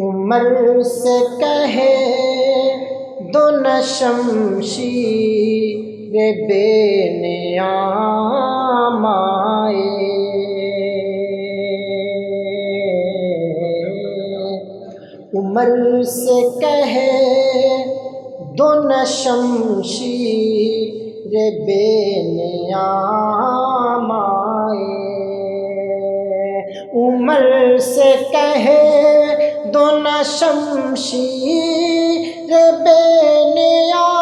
عمر سے کہے دو نہ شمشیر بے نیام آئے، عمر سے کہے دو نہ شمشیر بے نیام آئے، عمر سے کہے دو نہ شمشیر بے نیام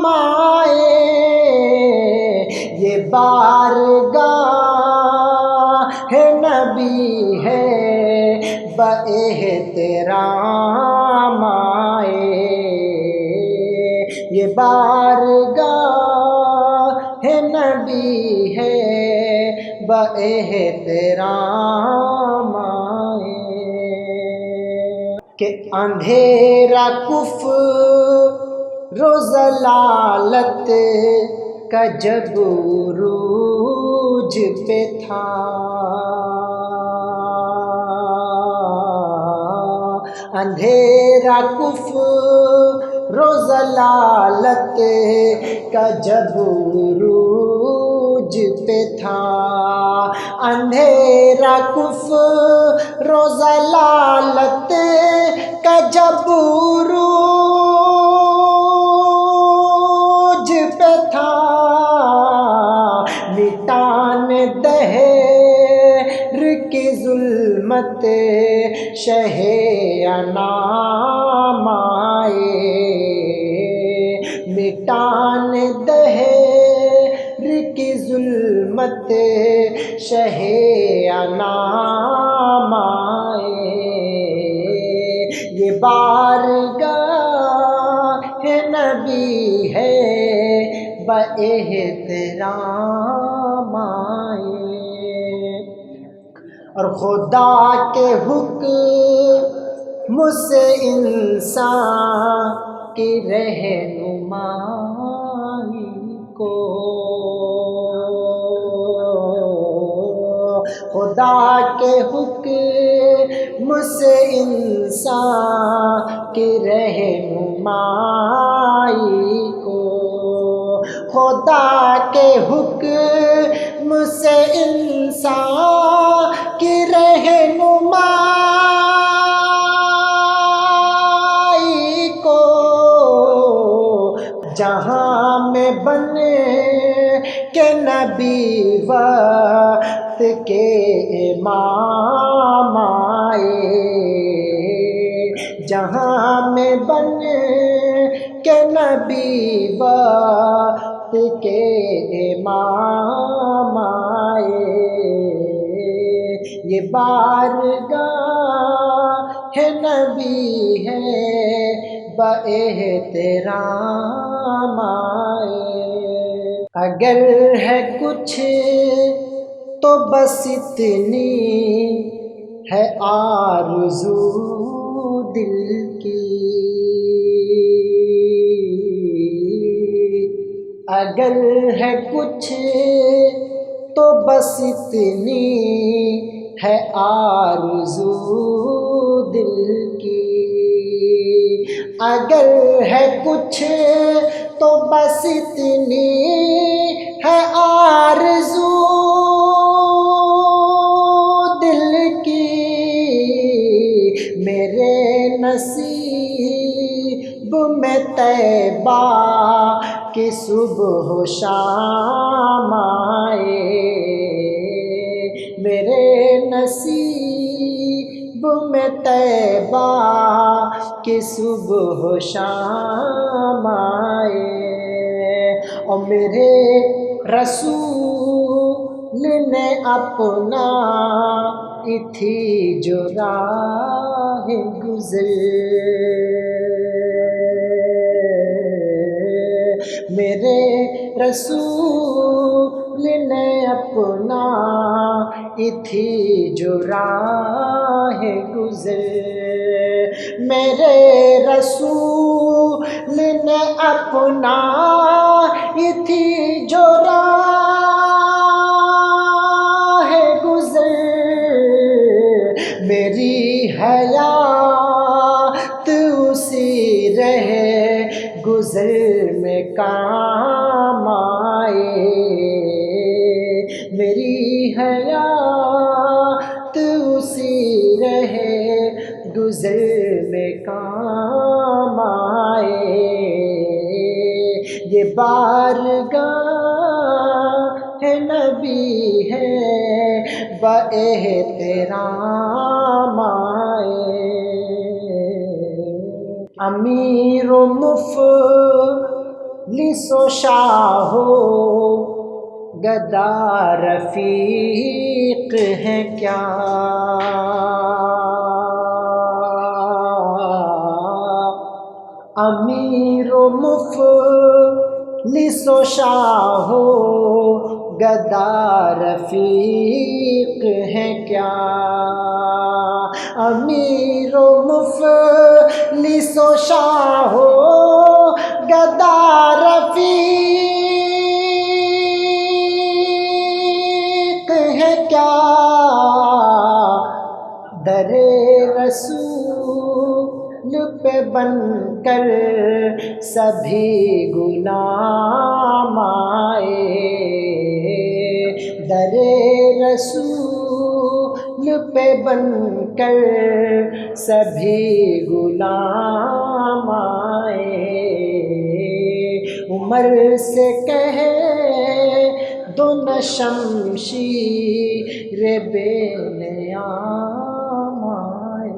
آئے، یہ بارگاہ نبی ہے باحترام آئے، یہ بارگاہ نبی ہے باحترام آئے، کہ اندھیرا کفر و ضلالت کا جب عروج پہ تھا، اندھیرا کفر و ضلالت کا جب عروج پہ تھا، اندھیرا کفر و ضلالت کا جب عروج پہ تھا، مٹانے دہر کی ظلمت شہ انام آئے، مٹانے دہر کی ظلمت شہ انام آئے، یہ بارگاہ نبی ہے باحترام آئے، اور خدا کے حکم سے انسان کی رہنمائی کو، خدا کے حکم سے انسان کی رہنمائی کو، خدا کے حکم سے انسان کی رہنمائی کو، جہاں میں بن کے نبی وقت کے امام آئے، جہاں میں بن کے نبی وقت کے امام آئے، یہ بارگاہ نبی ہے باحترام آئے، اگر ہے کچھ تو بس اتنی ہے آرزو دل کی، اگر ہے کچھ تو بس اتنی ہے آرزو دل کی، اگر ہے کچھ تو بس اتنی ہے آرزو دل کی، میرے نصیب میں طیبہ کی صبح و شام آئے، میرے نصیب میں طیبہ کی صبح و شام آئے، اور میرے رسول نے اپنا تھی جو راہ گزر، میرے رسول نے اپنا تھی جو راہ گزر، میرے رسول نے اپنا تھی جو راہ گزر، حیات اسی رہے گزر میں کام آئے، یہ بارگاہ نبی ہے باحترام آئے۔ امیر و مفلس و شاہ و گدا رفیق ہیں کیا، امیر و مفلس و شاہ و گدا رفیق ہیں کیا، امیر و مفلس و شاہ و گدا رفیق ہے کیا، در رسول پہ بن کر سبھی غلام آئے، در رسول پہ بن کر سبھی غلام آئے۔ عمر سے کہے دو نہ شمشیر بے نیام آئے۔